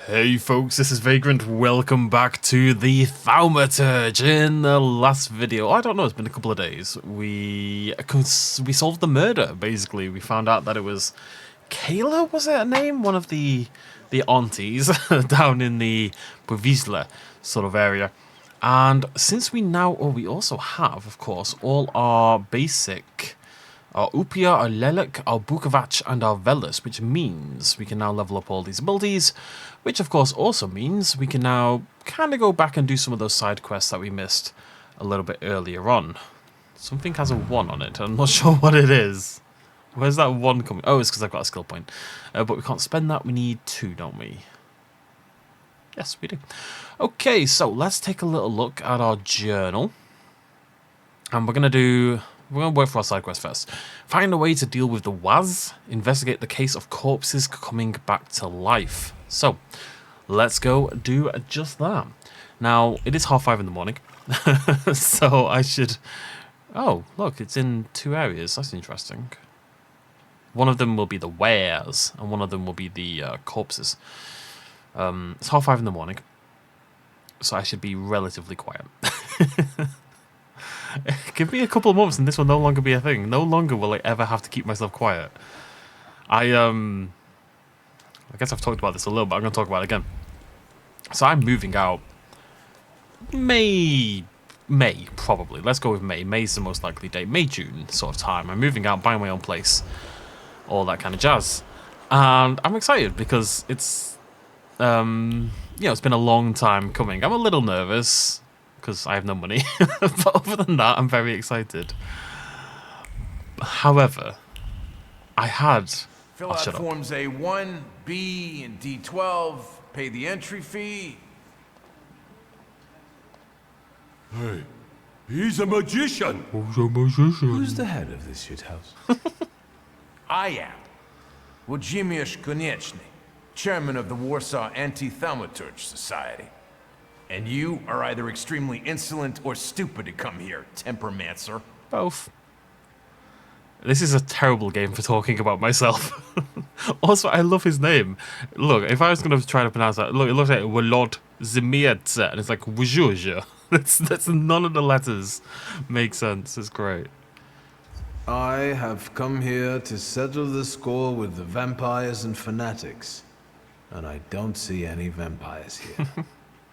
Hey folks, this is Vagrant. Welcome back to the Thaumaturge. In the last video, I don't know, it's been a couple of days, we solved the murder, basically. We found out that it was Kayla, was it her name? One of the aunties down in the Povisla sort of area. And since we we also have, of course, all our basic, our Upia, our Lelik, our Bukovac, and our Velis, which means we can now level up all these abilities, which of course also means we can now kind of go back and do some of those side quests that we missed a little bit earlier on. Something has a 1 on it, I'm not sure what it is. Where's that 1 coming? Oh, it's because I've got a skill point. But we can't spend that, we need 2, don't we? Yes, we do. Okay, so let's take a little look at our journal. And we're going to work for our side quest first. Find a way to deal with the Waz. Investigate the case of corpses coming back to life. So, let's go do just that. Now, it is 5:30 in the morning. So I should... Oh, look, it's in 2 areas. That's interesting. One of them will be the wares, and one of them will be the corpses. It's 5:30 in the morning. So I should be relatively quiet. Give me a couple of months and this will no longer be a thing. No longer will I ever have to keep myself quiet. I guess I've talked about this a little, but I'm going to talk about it again. So I'm moving out May, probably. Let's go with May. May's the most likely date. May, June sort of time. I'm moving out, buying my own place, all that kind of jazz. And I'm excited because it's, it's been a long time coming. I'm a little nervous because I have no money. But other than that, I'm very excited. However, I had... Fill out forms A1, B, and D12. Pay the entry fee. Hey, he's a magician. Who's the head of this shithouse? I am Włodzimierz Konieczny, chairman of the Warsaw Anti-Thaumaturge Society. And you are either extremely insolent or stupid to come here, tempermancer. Both. This is a terrible game for talking about myself. Also, I love his name. Look, if I was going to try to pronounce that, look, it looks like Wolod Zimietze, and it's like Wujuzha. That's none of the letters make sense. It's great. I have come here to settle the score with the vampires and fanatics. And I don't see any vampires here.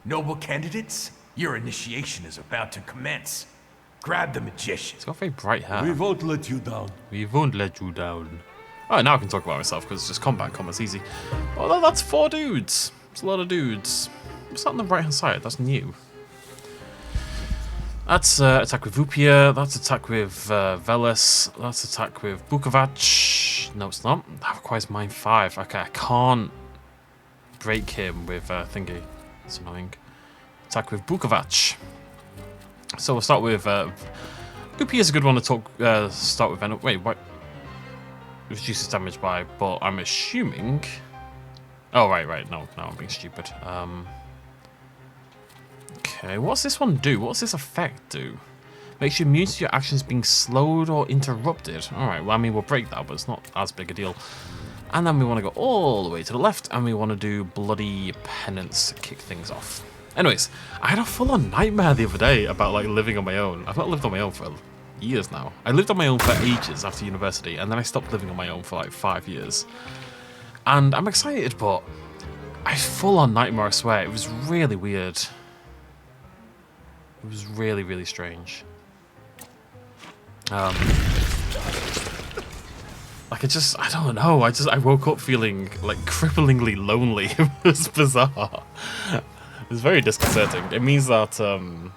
Noble candidates, your initiation is about to commence. Grab the magician. He's got very bright hair. We won't let you down. We won't let you down. Oh, now I can talk about myself because it's just combat's easy. Oh, that's 4 dudes. It's a lot of dudes. What's that on the right hand side? That's new. That's attack with Upia. That's attack with Velis. That's attack with Bukovac. No, it's not. That requires mine 5. Okay, I can't break him with thingy. That's annoying. Attack with Bukovac. So we'll start with Upia is a good one to start with. Wait, what? Reduces damage by, but I'm assuming. Oh right. No, I'm being stupid. Okay, what's this one do? What's this effect do? Makes you immune to your actions being slowed or interrupted. Alright, well, I mean, we'll break that, but it's not as big a deal. And then we want to go all the way to the left, and we want to do bloody penance to kick things off. Anyways, I had a full-on nightmare the other day about, like, living on my own. I've not lived on my own for years now. I lived on my own for ages after university, and then I stopped living on my own for, like, 5 years. And I'm excited, but I full-on nightmare, I swear. It was really weird. It was really, really strange. Like I don't know. I woke up feeling like cripplingly lonely. It was bizarre. It was very disconcerting. It means that I don't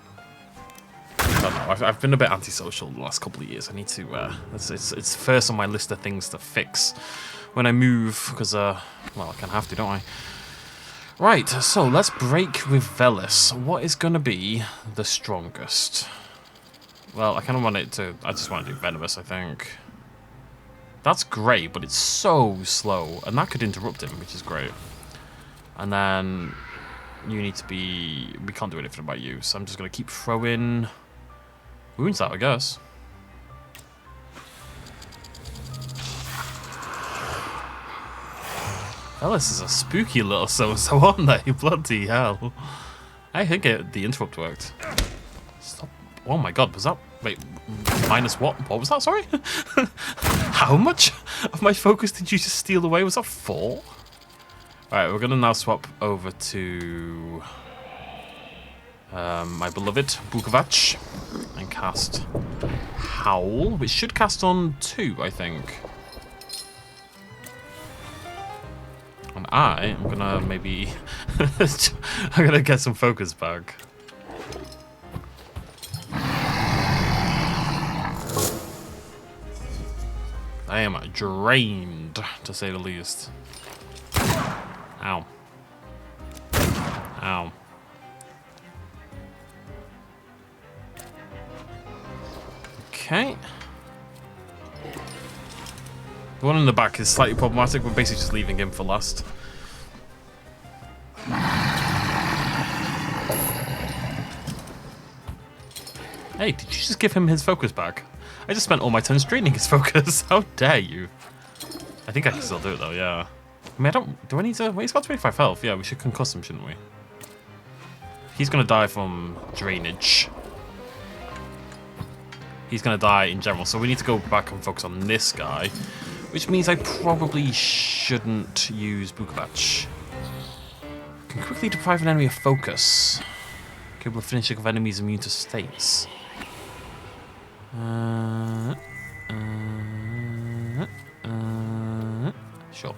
know. I've been a bit antisocial the last couple of years. I need to. It's first on my list of things to fix when I move because well, I kind of have to, don't I? Right, so let's break with Velis. What is going to be the strongest? Well, I kind of want it to... I just want to do Venomous, I think. That's great, but it's so slow. And that could interrupt him, which is great. And then you need to be... We can't do anything about you, so I'm just going to keep throwing wounds out, I guess. Bellis is a spooky little so-and-so, aren't they? Bloody hell. I think the interrupt worked. Stop. Oh my god, was that... Wait, minus what? What was that, sorry? How much of my focus did you just steal away? Was that 4? Alright, we're going to now swap over to... my beloved Bukovac. And cast Howl, which should cast on 2, I think. And I am gonna maybe... I'm gonna get some focus back. I am drained, to say the least. Ow. Ow. Okay. The one in the back is slightly problematic. We're basically just leaving him for last. Hey, did you just give him his focus back? I just spent all my turns draining his focus. How dare you? I think I can still do it though, yeah. I mean, do I need to... Wait, he's got 25 health. Yeah, we should concuss him, shouldn't we? He's gonna die from drainage. He's gonna die in general, so we need to go back and focus on this guy. Which means I probably shouldn't use Bukovac. Can quickly deprive an enemy of focus. Capable of finishing off enemies immune to states. Sure.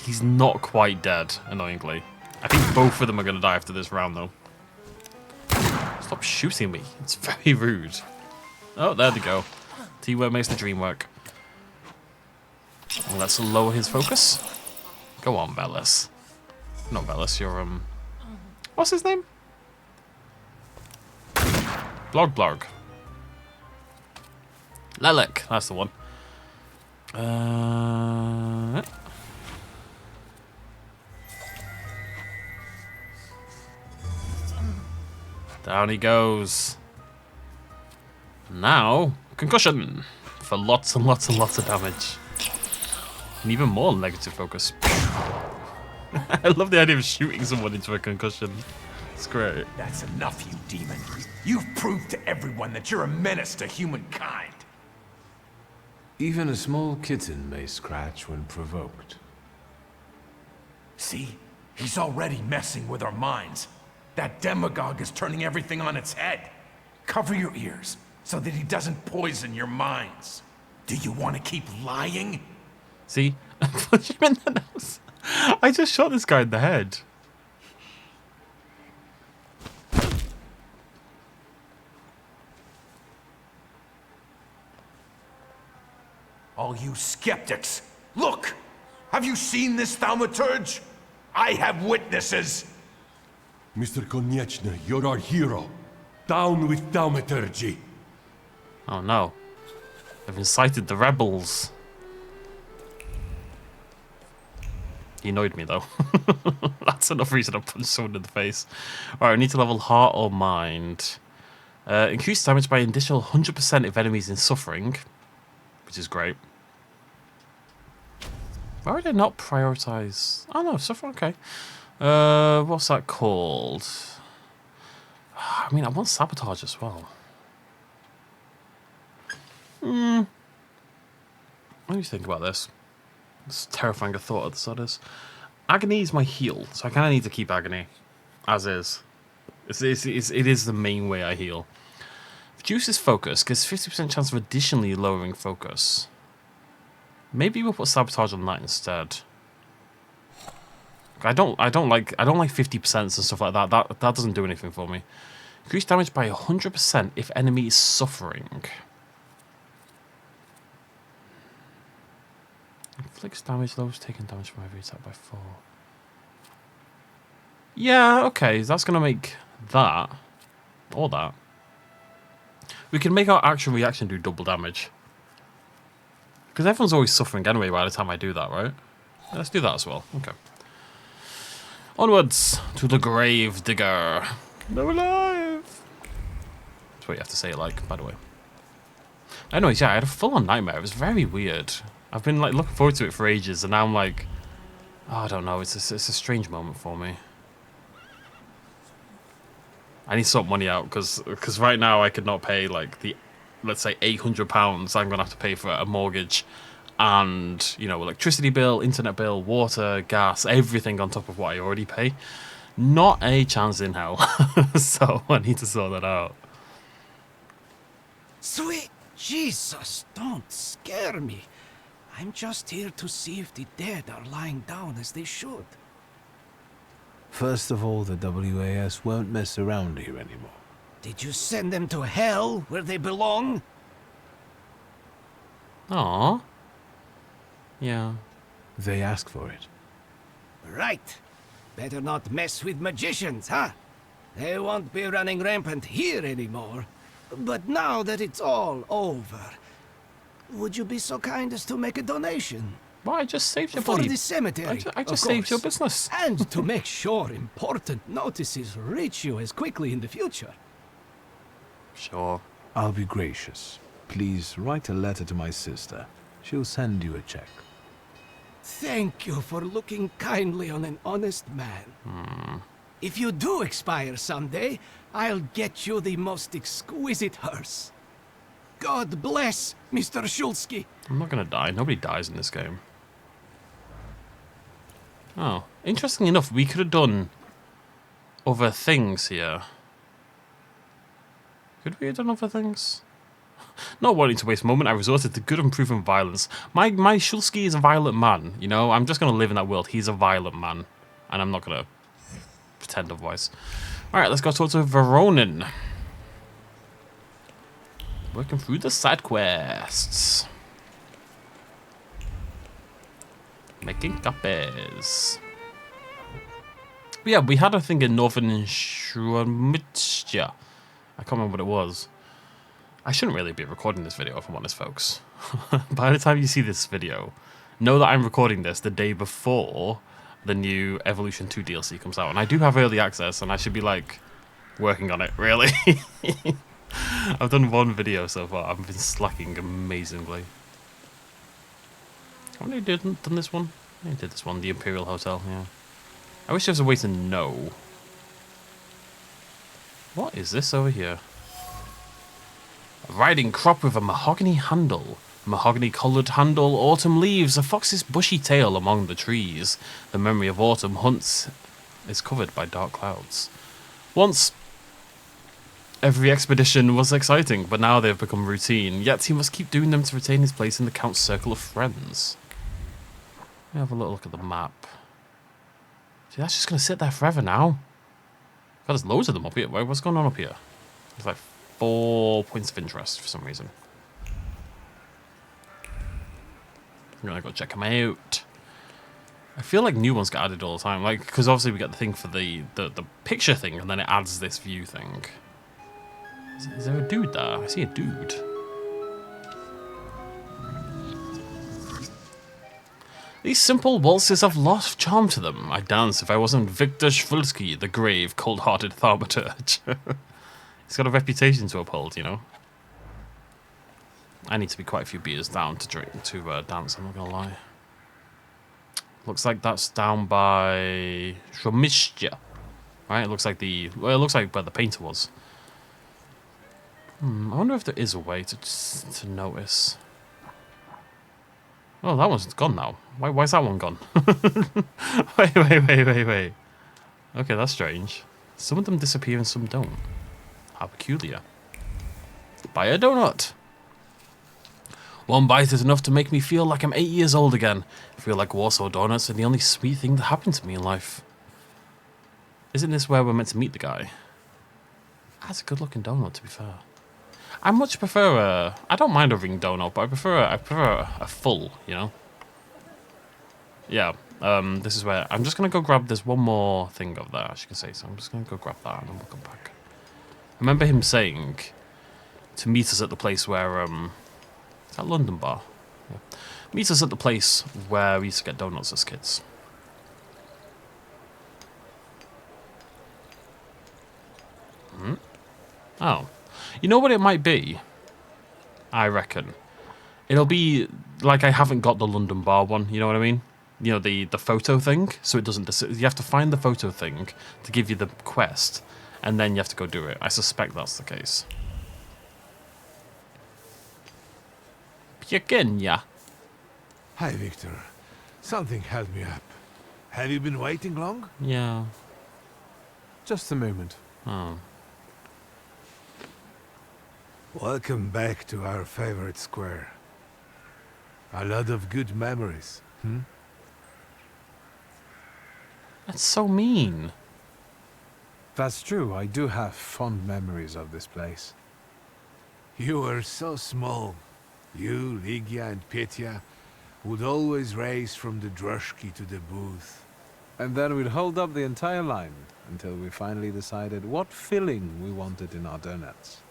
He's not quite dead, annoyingly. I think both of them are going to die after this round, though. Stop shooting me. It's very rude. Oh, there they go. Teamwork makes the dream work. Well, let's lower his focus. Go on, Bellis. Not Bellis, you're, what's his name? Blog. Lelek, that's the one. Down he goes. Now, concussion for lots and lots and lots of damage. And even more negative focus. I love the idea of shooting someone into a concussion. It's great. That's enough, you demon. You've proved to everyone that you're a menace to humankind. Even a small kitten may scratch when provoked. See? He's already messing with our minds. That demagogue is turning everything on its head. Cover your ears so that he doesn't poison your minds. Do you want to keep lying? See? Punch him in the nose. I just shot this guy in the head. All you skeptics, look! Have you seen this thaumaturge? I have witnesses! Mr. Konieczny, you're our hero. Down with thaumaturge. Oh no. They've incited the rebels. He annoyed me though. That's enough reason to punch someone in the face. Alright, I need to level heart or mind. Increase damage by an additional 100% if enemies in suffering. Which is great. Why would I not prioritize? Oh no, suffering, okay. What's that called? I mean, I want sabotage as well. Let me think about this. It's terrifying a thought of this. Agony is my heal, so I kind of need to keep agony as is. It is the main way I heal. Reduces focus, gives 50% chance of additionally lowering focus. Maybe we'll put sabotage on that instead. I don't like 50% and stuff like that. That doesn't do anything for me. Increase damage by 100% if enemy is suffering. Inflicts damage, lowers taken damage from every attack by 4. Yeah, okay, that's gonna make that or that. We can make our actual reaction do double damage. Because everyone's always suffering anyway by the time I do that, right? Let's do that as well. Okay. Onwards to the grave digger. No alive. That's what you have to say it like, by the way. Anyways, yeah, I had a full-on nightmare. It was very weird. I've been like looking forward to it for ages, and now I'm like, oh, I don't know. It's a strange moment for me. I need to sort money out because right now I could not pay like the, let's say, £800 I'm gonna have to pay for a mortgage, and you know, electricity bill, internet bill, water, gas, everything on top of what I already pay. Not a chance in hell. So I need to sort that out. Sweet Jesus, don't scare me. I'm just here to see if the dead are lying down as they should. First of all, the WAS won't mess around here anymore. Did you send them to hell where they belong? Aww. Yeah. They ask for it. Right. Better not mess with magicians, huh? They won't be running rampant here anymore. But now that it's all over, would you be so kind as to make a donation? Well, I just saved your For money. the cemetery, I just saved your business. And to make sure important notices reach you as quickly in the future. Sure. I'll be gracious. Please write a letter to my sister. She'll send you a check. Thank you for looking kindly on an honest man. If you do expire someday, I'll get you the most exquisite hearse. God bless, Mr. Shulsky. I'm not gonna die. Nobody dies in this game. Oh, interesting enough, we could have done other things here. Could we have done other things? Not wanting to waste a moment, I resorted to good and proven violence. My Shulsky is a violent man, you know? I'm just going to live in that world. He's a violent man. And I'm not going to pretend otherwise. Alright, let's go talk to Veronin. Working through the side quests. Making copies. But yeah, we had a thing in Northern Thaumaturge. I can't remember what it was. I shouldn't really be recording this video, if I'm honest, folks. By the time you see this video, know that I'm recording this the day before the new Evolution 2 DLC comes out. And I do have early access, and I should be, like, working on it, really. I've done one video so far. I've been slacking amazingly. Haven't I done this one? I did this one, the Imperial Hotel, yeah. I wish there was a way to know. What is this over here? A riding crop with a mahogany handle. Mahogany-coloured handle, autumn leaves, a fox's bushy tail among the trees. The memory of autumn hunts is covered by dark clouds. Once, every expedition was exciting, but now they have become routine. Yet he must keep doing them to retain his place in the Count's circle of friends. Let me have a little look at the map. See, that's just going to sit there forever now. God, there's loads of them up here. What's going on up here? There's like 4 points of interest for some reason. I'm gonna go check them out. I feel like new ones get added all the time, like because obviously we get the thing for the picture thing, and then it adds this view thing. Is there a dude there? I see a dude. These simple waltzes have lost charm to them. I'd dance if I wasn't Victor Shvulsky, the grave, cold-hearted thaumaturge. He's got a reputation to uphold, you know. I need to be quite a few beers down to drink to dance. I'm not gonna lie. Looks like that's down by Shomishja, right? It looks like it looks like where the painter was. I wonder if there is a way to notice. Oh, that one's gone now. Why is that one gone? Wait. Okay, that's strange. Some of them disappear and some don't. How peculiar. Buy a donut. One bite is enough to make me feel like I'm 8 years old again. I feel like Warsaw donuts are the only sweet thing that happened to me in life. Isn't this where we're meant to meet the guy? That's a good looking donut, to be fair. I much prefer I don't mind a ring donut, but I prefer a full, you know? Yeah, this is where... I'm just going to go grab... There's one more thing over there, as you can see, so I'm just going to go grab that and then we'll come back. I remember him saying to meet us at the place where... is that London Bar? Yeah. Meet us at the place where we used to get donuts as kids. Oh. You know what it might be? I reckon. It'll be like I haven't got the London Bar one, you know what I mean? You know, the photo thing, so it doesn't... You have to find the photo thing to give you the quest, and then you have to go do it. I suspect that's the case. Yeah. Hi, Victor. Something held me up. Have you been waiting long? Yeah. Just a moment. Oh. Welcome back to our favorite square. A lot of good memories, hmm? That's so mean. That's true, I do have fond memories of this place. You were so small. You, Ligia, and Petya would always race from the droshky to the booth. And then we'd hold up the entire line until we finally decided what filling we wanted in our donuts.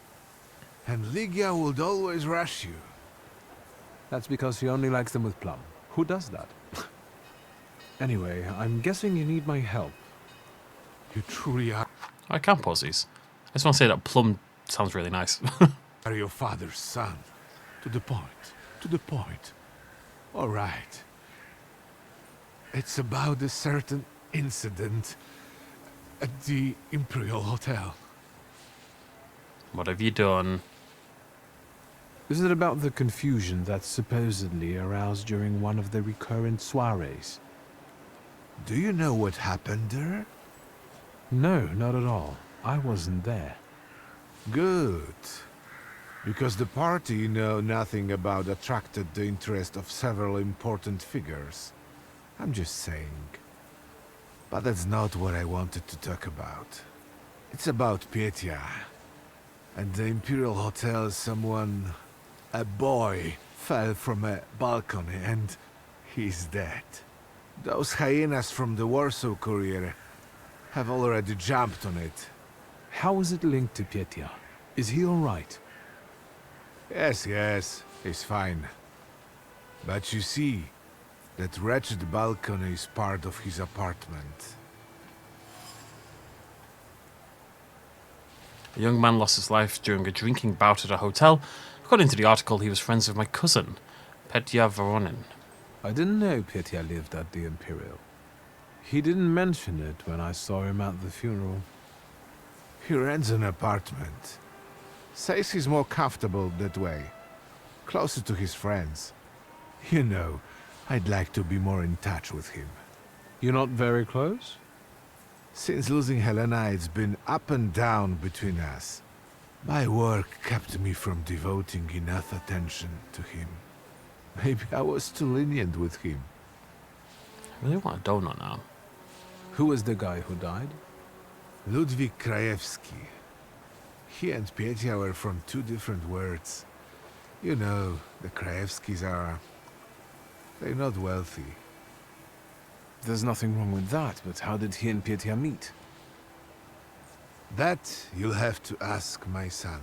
And Ligia would always rush you. That's because she only likes them with plum. Who does that? Anyway, I'm guessing you need my help. You truly I can pause these. I just want to say that plum sounds really nice. are your father's son. To the point. To the point. All right. It's about a certain incident at the Imperial Hotel. What have you done? Is it about the confusion that supposedly aroused during one of the recurrent soirees? Do you know what happened there? No, not at all. I wasn't there. Good. Because the party you know nothing about attracted the interest of several important figures. I'm just saying. But that's not what I wanted to talk about. It's about Petya. At the Imperial Hotel, a boy, fell from a balcony and he's dead. Those hyenas from the Warsaw Courier have already jumped on it. How is it linked to Petya? Is he alright? Yes, he's fine. But you see, that wretched balcony is part of his apartment. A young man lost his life during a drinking bout at a hotel. According to the article, he was friends with my cousin, Petya Voronin. I didn't know Petya lived at the Imperial. He didn't mention it when I saw him at the funeral. He rents an apartment. Says he's more comfortable that way. Closer to his friends. You know, I'd like to be more in touch with him. You're not very close? Since losing Helena, it's been up and down between us. My work kept me from devoting enough attention to him. Maybe I was too lenient with him. I really want a donut now. Who was the guy who died? Ludwik Krajewski. He and Petya were from two different worlds. You know, the Krajewskis are... they're not wealthy. There's nothing wrong with that, but how did he and Petya meet? That you'll have to ask my son.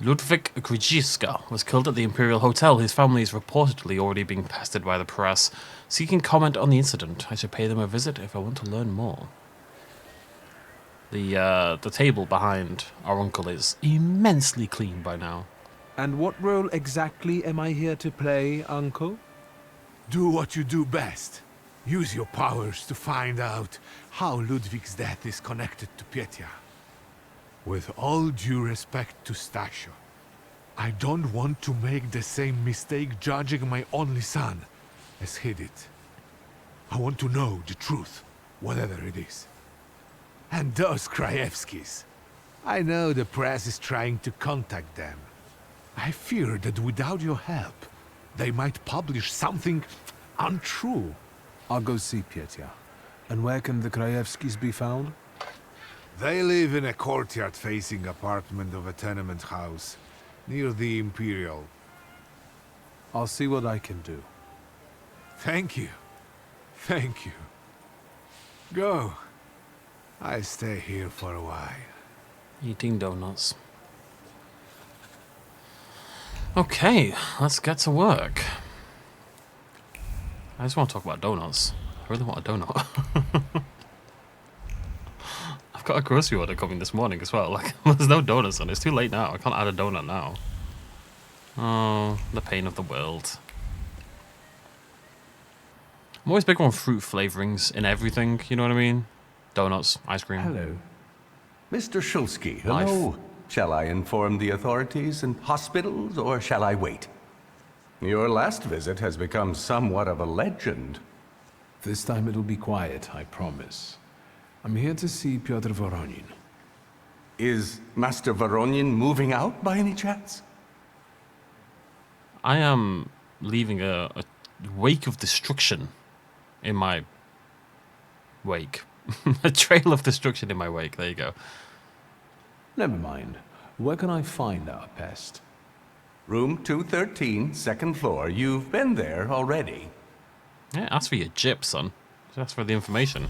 Ludwik Krzyzka was killed at the Imperial Hotel. His family is reportedly already being pestered by the press, seeking comment on the incident. I should pay them a visit if I want to learn more. The table behind our uncle is immensely clean by now. And what role exactly am I here to play, Uncle? Do what you do best. Use your powers to find out how Ludwig's death is connected to Petya. With all due respect to Stasio, I don't want to make the same mistake judging my only son as he did. I want to know the truth, whatever it is. And those Krajewskis. I know the press is trying to contact them. I fear that without your help, they might publish something untrue. I'll go see Petya. And where can the Krajewskis be found? They live in a courtyard-facing apartment of a tenement house, near the Imperial. I'll see what I can do. Thank you. Thank you. Go. I stay here for a while. Eating donuts. Okay, let's get to work. I just want to talk about donuts. I really want a donut. I've got a grocery order coming this morning as well. Like, there's no donuts on it. It's too late now. I can't add a donut now. Oh, the pain of the world. I'm always big on fruit flavorings in everything, you know what I mean? Donuts, ice cream. Hello. Mr. Shulsky, Life. hello. Shall I inform the authorities and hospitals, or shall I wait? Your last visit has become somewhat of a legend. This time it'll be quiet, I promise. I'm here to see Pyotr Voronin. Is Master Voronin moving out by any chance? I am leaving a wake of destruction in my wake. A trail of destruction in my wake. There you go. Never mind. Where can I find our pest? Room 213, second floor. You've been there already. Yeah, ask for your jip, son. Just ask for the information.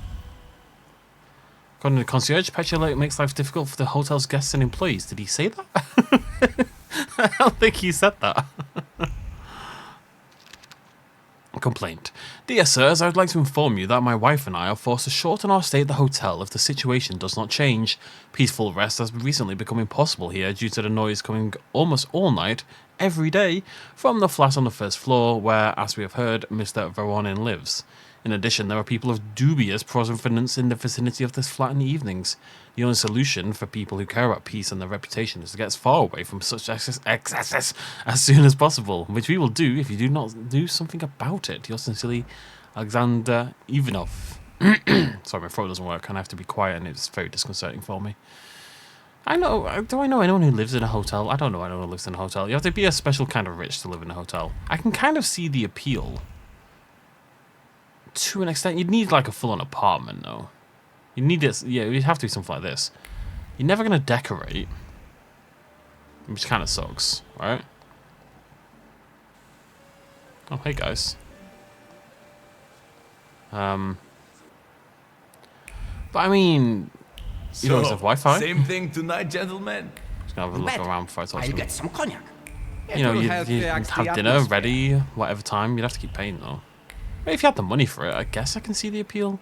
According to the concierge, Petrolate makes life difficult for the hotel's guests and employees. Did he say that? I don't think he said that. Complaint. Dear sirs, I would like to inform you that my wife and I are forced to shorten our stay at the hotel if the situation does not change. Peaceful rest has recently become impossible here due to the noise coming almost all night, every day, from the flat on the first floor where, as we have heard, Mr. Voronin lives. In addition, there are people of dubious provenance in the vicinity of this flat in the evenings. The only solution for people who care about peace and their reputation is to get as far away from such excesses as soon as possible, which we will do if you do not do something about it. Yours sincerely, Alexander Ivanov. Sorry, my throat doesn't work and I have to be quiet and it's very disconcerting for me. Do I know anyone who lives in a hotel? I don't know anyone who lives in a hotel. You have to be a special kind of rich to live in a hotel. I can kind of see the appeal. To an extent, you'd need like a full-on apartment, though. You need this, yeah. You'd have to do something like this. You're never gonna decorate, which kind of sucks, right? Oh, hey guys. But I mean, you don't always have Wi-Fi. Same thing tonight, gentlemen. Just gonna have a look around before I talk to I'll them. get some cognac. You know, will you'd help have relax the dinner atmosphere. ready, whatever time. You'd have to keep paying though. Maybe if you had the money for it, I guess I can see the appeal.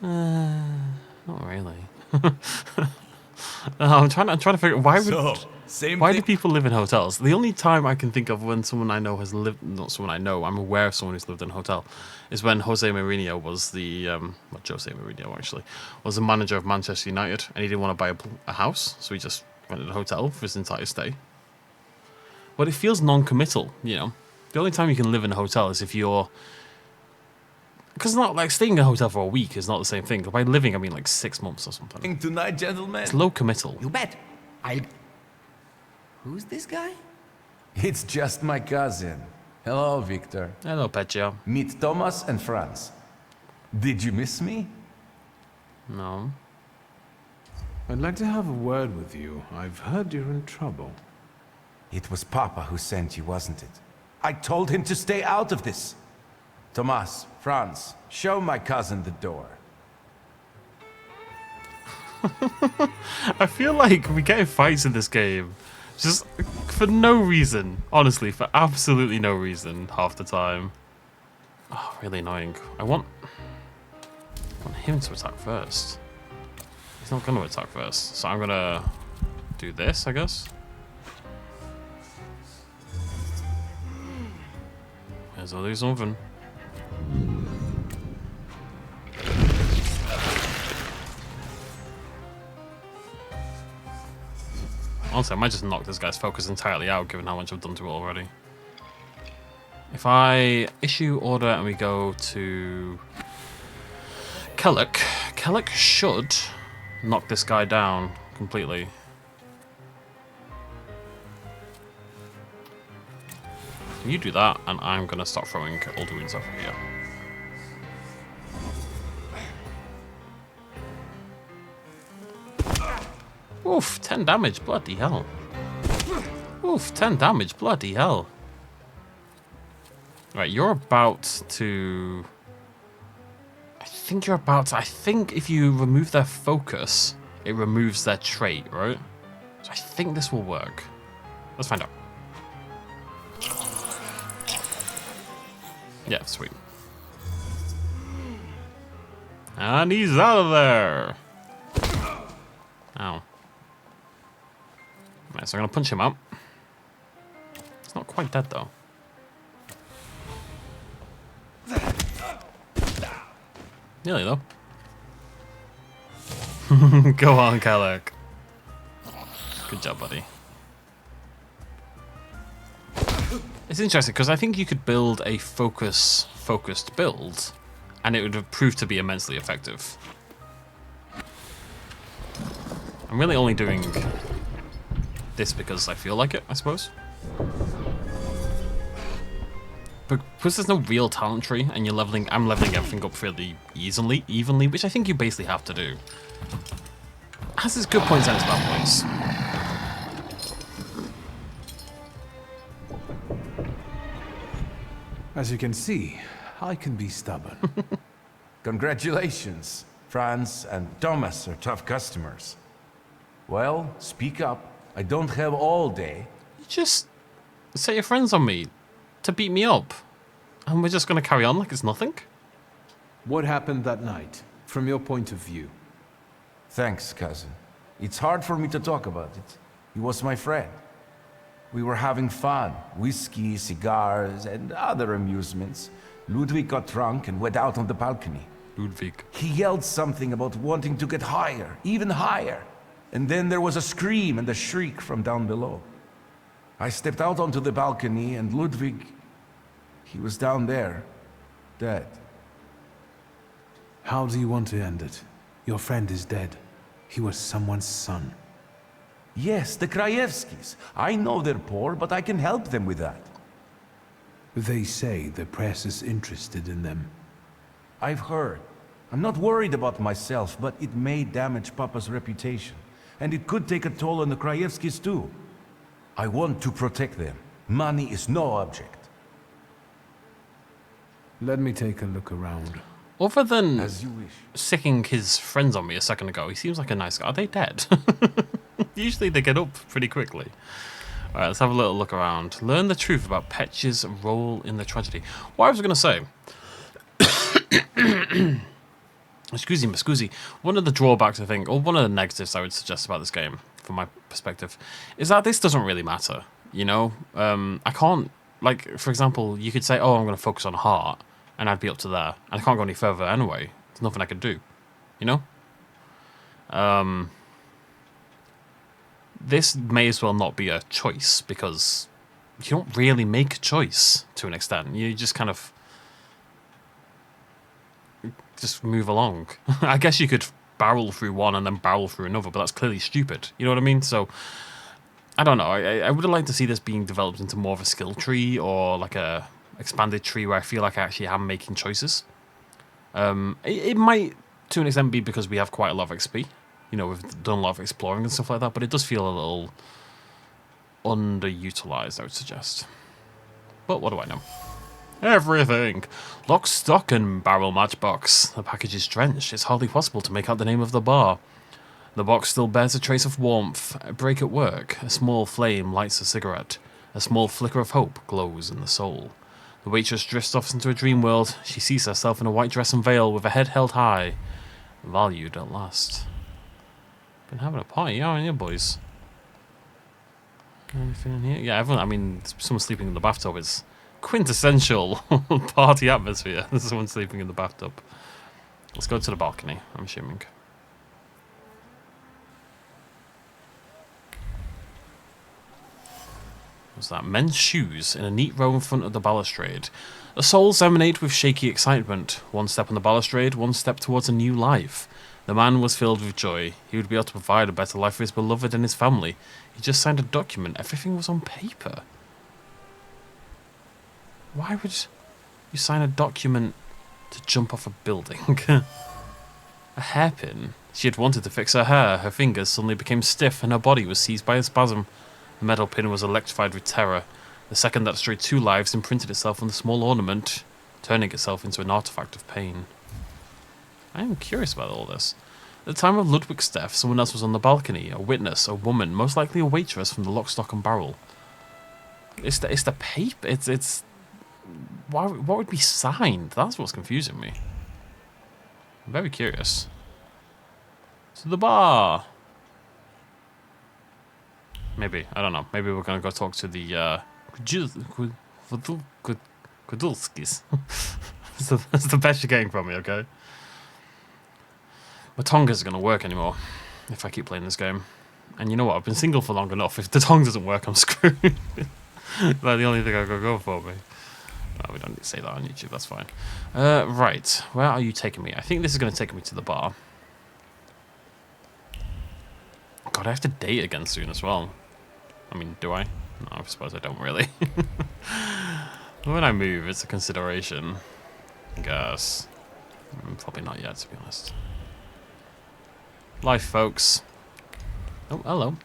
Not really. I'm trying to figure why would Same why thing. do people live in hotels? The only time I can think of when someone I know has lived, not someone I know, I'm aware of someone who's lived in a hotel, is when Jose Mourinho was the, not Jose Mourinho actually, was the manager of Manchester United, and he didn't want to buy a house, so he just rented a hotel for his entire stay. But it feels non-committal, you know. The only time you can live in a hotel is if you're, because not like staying in a hotel for a week is not the same thing. By living, I mean like 6 months or something. Tonight, gentlemen. It's low committal. You bet. Who's this guy? It's just my cousin. Hello, Victor. Hello, Petja. Meet Thomas and Franz. Did you miss me? No. I'd like to have a word with you. I've heard you're in trouble. It was Papa who sent you, wasn't it? I told him to stay out of this. Thomas, Franz, show my cousin the door. I feel like we get in fights in this game. Just for no reason. Honestly, for absolutely no reason half the time. Oh, really annoying. I want him to attack first. He's not going to attack first. So I'm going to do this, I guess. Here's I'll do something. Honestly, I might just knock this guy's focus entirely out, given how much I've done to it already. If I issue order and we go to Kellic, Kellic should knock this guy down completely. You do that, and I'm going to start throwing Alduins over here. Oof, 10 damage, bloody hell. Oof, 10 damage, bloody hell. Right, you're about to... I think if you remove their focus, it removes their trait, right? So I think this will work. Let's find out. Yeah, sweet. And he's out of there. Ow. Right, so I'm going to punch him out. He's not quite dead, though. Nearly, though. Go on, Kelleck. Good job, buddy. It's interesting, because I think you could build a focused build, and it would have proved to be immensely effective. I'm really only doing this because I feel like it, I suppose. But because there's no real talent tree, and I'm leveling everything up fairly evenly, which I think you basically have to do. It has its good points and its bad points. As you can see, I can be stubborn. Congratulations. Franz and Thomas are tough customers. Well, speak up. I don't have all day. You just set your friends on me to beat me up, and we're just going to carry on like it's nothing? What happened that night, from your point of view? Thanks, cousin. It's hard for me to talk about it. He was my friend. We were having fun. Whiskey, cigars, and other amusements. Ludwig got drunk and went out on the balcony. Ludwig. He yelled something about wanting to get higher, even higher. And then there was a scream and a shriek from down below. I stepped out onto the balcony and Ludwig, he was down there, dead. How do you want to end it? Your friend is dead. He was someone's son. Yes, the Krajewskis. I know they're poor, but I can help them with that. They say the press is interested in them. I've heard. I'm not worried about myself, but it may damage Papa's reputation. And it could take a toll on the Krajewskis too. I want to protect them. Money is no object. Let me take a look around. Other than As you wish. sicking his friends on me a second ago, he seems like a nice guy. Are they dead? Usually they get up pretty quickly. Alright, let's have a little look around. Learn the truth about Petch's role in the tragedy. What I was going to say... Excuse me. One of the drawbacks, I think, or one of the negatives I would suggest about this game, from my perspective, is that this doesn't really matter. You know? I can't... Like, for example, you could say, oh, I'm going to focus on heart, and I'd be up to there. And I can't go any further anyway. There's nothing I could do. You know? This may as well not be a choice, because you don't really make a choice, to an extent. You just kind of... just move along. I guess you could barrel through one and then barrel through another, but that's clearly stupid. You know what I mean? So, I don't know. I would have liked to see this being developed into more of a skill tree, or like a expanded tree where I feel like I actually am making choices. It might, to an extent, be because we have quite a lot of XP. You know, we've done a lot of exploring and stuff like that, but it does feel a little underutilized, I would suggest. But what do I know? Everything. Lock, stock, and barrel matchbox. The package is drenched. It's hardly possible to make out the name of the bar. The box still bears a trace of warmth. A break at work. A small flame lights a cigarette. A small flicker of hope glows in the soul. The waitress drifts off into a dream world. She sees herself in a white dress and veil with a head held high. Valued at last. Been having a party, aren't you, boys? Anything in here? Yeah, everyone, I mean, someone sleeping in the bathtub is quintessential party atmosphere. There's someone sleeping in the bathtub. Let's go to the balcony, I'm assuming. What's that? Men's shoes in a neat row in front of the balustrade. The souls emanate with shaky excitement. One step on the balustrade, one step towards a new life. The man was filled with joy. He would be able to provide a better life for his beloved and his family. He just signed a document. Everything was on paper. Why would you sign a document to jump off a building? A hairpin. She had wanted to fix her hair. Her fingers suddenly became stiff and her body was seized by a spasm. The metal pin was electrified with terror. The second that destroyed 2 lives imprinted itself on the small ornament, turning itself into an artifact of pain. I am curious about all this. At the time of Ludwig's death, someone else was on the balcony, a witness, a woman, most likely a waitress from the Lock, Stock and Barrel. It's the paper. It's what would be signed? That's what's confusing me. I'm very curious. So the bar. Maybe. I don't know. Maybe we're going to go talk to the Kudulskis. That's the best you're getting from me, okay? My tongue isn't going to work anymore if I keep playing this game. And you know what? I've been single for long enough. If the tongue doesn't work, I'm screwed. That's the only thing I could go for me. Oh, we don't need to say that on YouTube. That's fine. Right. Where are you taking me? I think this is going to take me to the bar. God, I have to date again soon as well. I mean, do I? No, I suppose I don't really. When I move, it's a consideration. I guess. Probably not yet, to be honest. Life, folks. Oh, hello.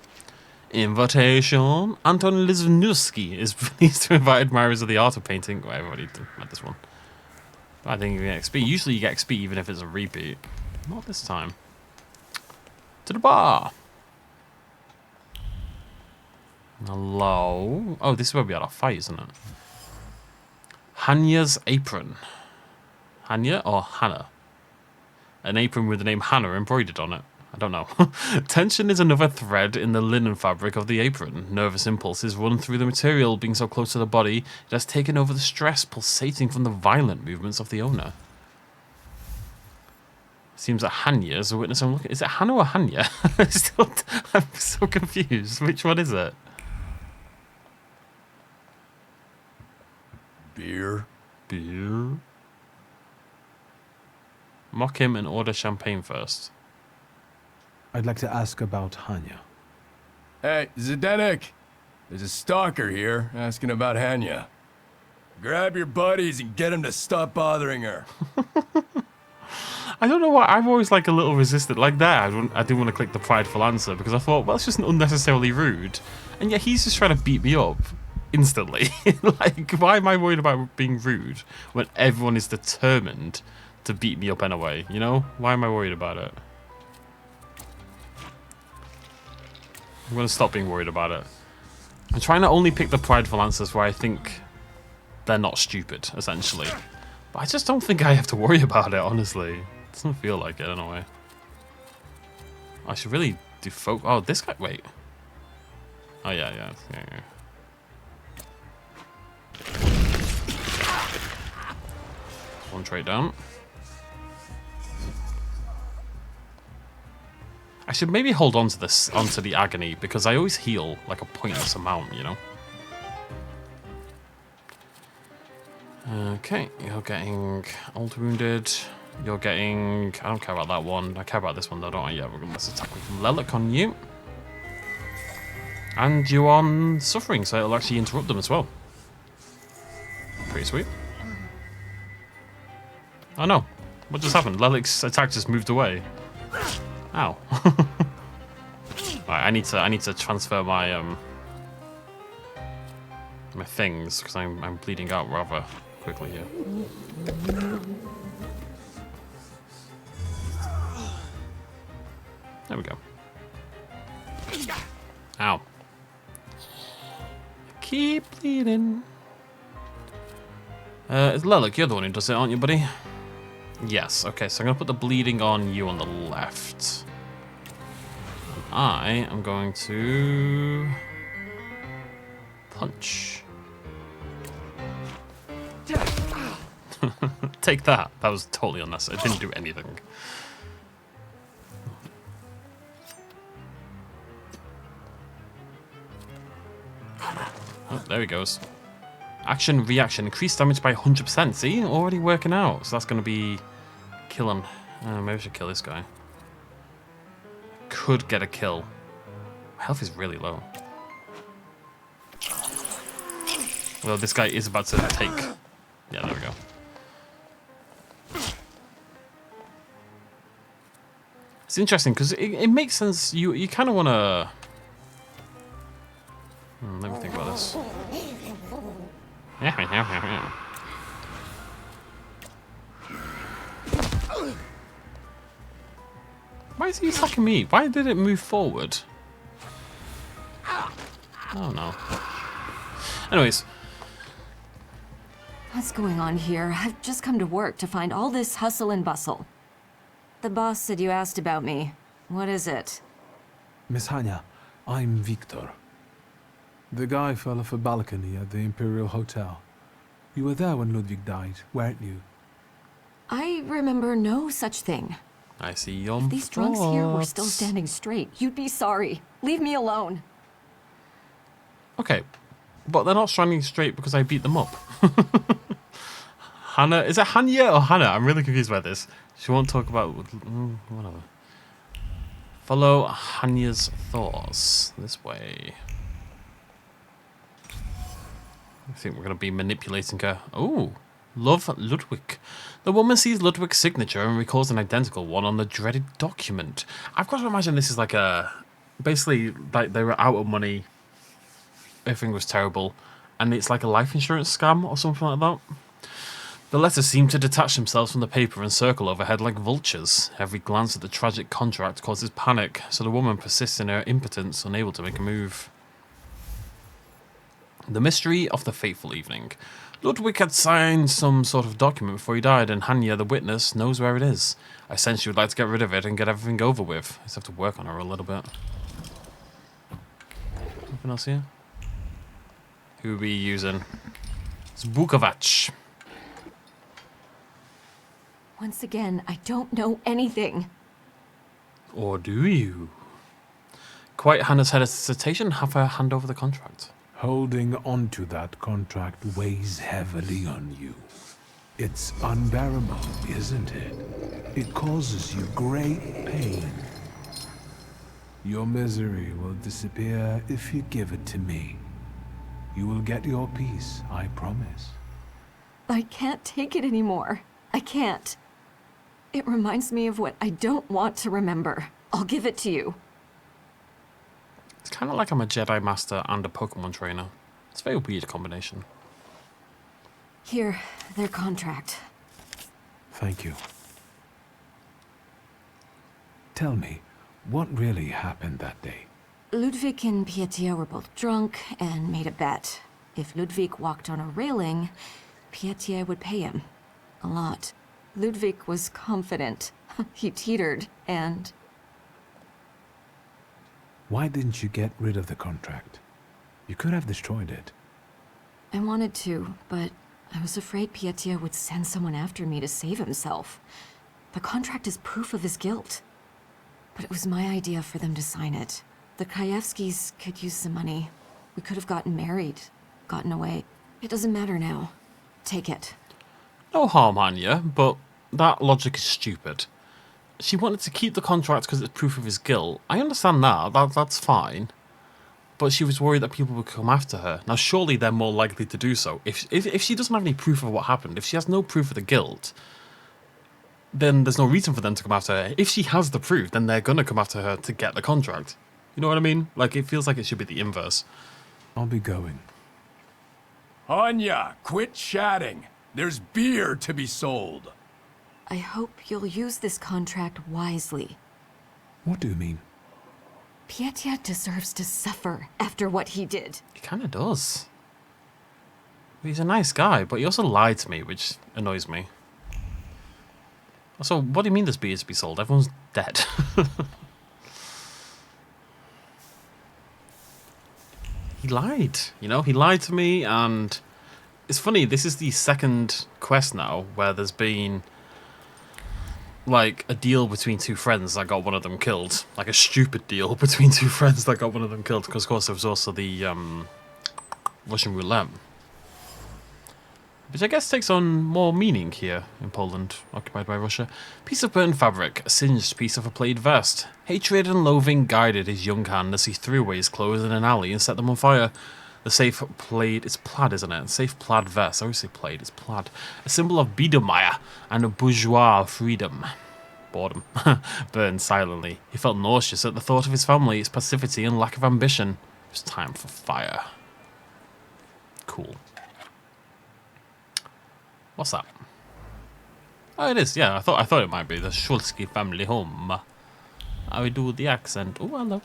Invitation. Anton Lizvnewski is pleased to invite admirers of the art of painting. Well, I've already read this one. I think you get XP. Usually you get XP even if it's a repeat. Not this time. To the bar. Hello. Oh, this is where we had our fight, isn't it? Hanya's apron. Hanya or Hannah? An apron with the name Hannah embroidered on it. I don't know. Tension is another thread in the linen fabric of the apron. Nervous impulses run through the material. Being so close to the body, it has taken over the stress pulsating from the violent movements of the owner. Seems that Hanya is a witness. I'm looking. Is it Hannah or Hanya? I'm so confused. Which one is it? Beer? Beer? Mock him and order champagne first. I'd like to ask about Hanya. Hey, Zdenek! There's a stalker here asking about Hanya. Grab your buddies and get them to stop bothering her. I don't know why. I'm always like a little resistant. Like that, I didn't want to click the prideful answer because I thought, well, it's just unnecessarily rude. And yet he's just trying to beat me up instantly. Like, why am I worried about being rude when everyone is determined to beat me up anyway? You know? Why am I worried about it? I'm going to stop being worried about it. I'm trying to only pick the prideful answers where I think they're not stupid, essentially. But I just don't think I have to worry about it, honestly. It doesn't feel like it in a way. I should really do Oh, this guy. Wait. Oh, yeah. One trait down. I should maybe hold on to this, onto the agony, because I always heal like a pointless amount, you know? Okay, you're getting old wounded. You're getting... I don't care about that one. I care about this one though, don't I? Yeah, let's attack with Lelik on you. And you're on suffering, so it'll actually interrupt them as well. Pretty sweet. Oh no. What just happened? Lelik's attack just moved away. Ow. Right, I need to transfer my my things because I'm bleeding out rather quickly here. There we go. Ow. Keep bleeding. It's Lelik, you're the one who does it, aren't you, buddy? Yes, okay, so I'm going to put the bleeding on you on the left. I am going to... punch. Take that. That was totally unnecessary. It didn't do anything. Oh, there he goes. Action, reaction, increased damage by 100%. See, already working out. So that's going to be... kill him. Maybe I should kill this guy. Could get a kill. Health is really low. Well, this guy is about to take... Yeah, there we go. It's interesting because it makes sense. You kind of want to... let me think about this. Why is he attacking me? Why did it move forward? Oh no. Anyways. What's going on here? I've just come to work to find all this hustle and bustle. The boss said you asked about me. What is it? Miss Hanya, I'm Victor. The guy fell off a balcony at the Imperial Hotel. You were there when Ludwig died, weren't you? I remember no such thing. I see your If these drunks here were thoughts. still standing straight, you'd be sorry. Leave me alone. Okay, but they're not standing straight because I beat them up. Hannah, is it Hanya or Hannah? I'm really confused by this. She won't talk about whatever. Follow Hanya's thoughts this way. I think we're going to be manipulating her. Oh, love Ludwig. The woman sees Ludwig's signature and recalls an identical one on the dreaded document. I've got to imagine this is like a... Basically, like they were out of money. Everything was terrible. And it's like a life insurance scam or something like that. The letters seem to detach themselves from the paper and circle overhead like vultures. Every glance at the tragic contract causes panic, so the woman persists in her impotence, unable to make a move. The mystery of the fateful evening. Ludwig had signed some sort of document before he died, and Hanya, the witness, knows where it is. I sense she would like to get rid of it and get everything over with. I just have to work on her a little bit. Anything else here? Who are we using? It's Bukovac. Once again, I don't know anything. Or do you? Quite Hannah's hesitation, have her hand over the contract. Holding onto that contract weighs heavily on you. It's unbearable, isn't it? It causes you great pain. Your misery will disappear if you give it to me. You will get your peace, I promise. I can't take it anymore. I can't. It reminds me of what I don't want to remember. I'll give it to you. It's kind of like I'm a Jedi Master and a Pokemon trainer. It's a very weird combination. Here, their contract. Thank you. Tell me, what really happened that day? Ludwig and Pietia were both drunk and made a bet. If Ludwig walked on a railing, Pietia would pay him. A lot. Ludwig was confident. He teetered, and... Why didn't you get rid of the contract? You could have destroyed it. I wanted to, but I was afraid Pietia would send someone after me to save himself. The contract is proof of his guilt. But it was my idea for them to sign it. The Krajewskis could use some money. We could have gotten married, gotten away. It doesn't matter now. Take it. No harm, Hanya, but that logic is stupid. She wanted to keep the contract because it's proof of his guilt. I understand that's fine. But she was worried that people would come after her. Now, surely they're more likely to do so. If she doesn't have any proof of what happened, if she has no proof of the guilt, then there's no reason for them to come after her. If she has the proof, then they're going to come after her to get the contract. You know what I mean? Like, it feels like it should be the inverse. I'll be going. Anya, quit chatting. There's beer to be sold. I hope you'll use this contract wisely. What do you mean? Pietia deserves to suffer after what he did. He kind of does. He's a nice guy, but he also lied to me, which annoys me. Also, what do you mean there's beer to be sold? Everyone's dead. He lied, you know? He lied to me, and it's funny, this is the second quest now where there's been like a deal between two friends that got one of them killed. Like a stupid deal between two friends that got one of them killed, because of course there was also the Russian roulette. Which I guess takes on more meaning here in Poland, occupied by Russia. Piece of burnt fabric, a singed piece of a plaid vest. Hatred and loathing guided his young hand as he threw away his clothes in an alley and set them on fire. The safe plaid, it's plaid, isn't it? Safe plaid vest, I always say plaid, it's plaid. A symbol of Biedermeier and a bourgeois freedom. Boredom. Burned silently. He felt nauseous at the thought of his family, its passivity and lack of ambition. It was time for fire. Cool. What's that? Oh, it is. Yeah, I thought it might be the Schulski family home. I will do the accent. Oh, hello.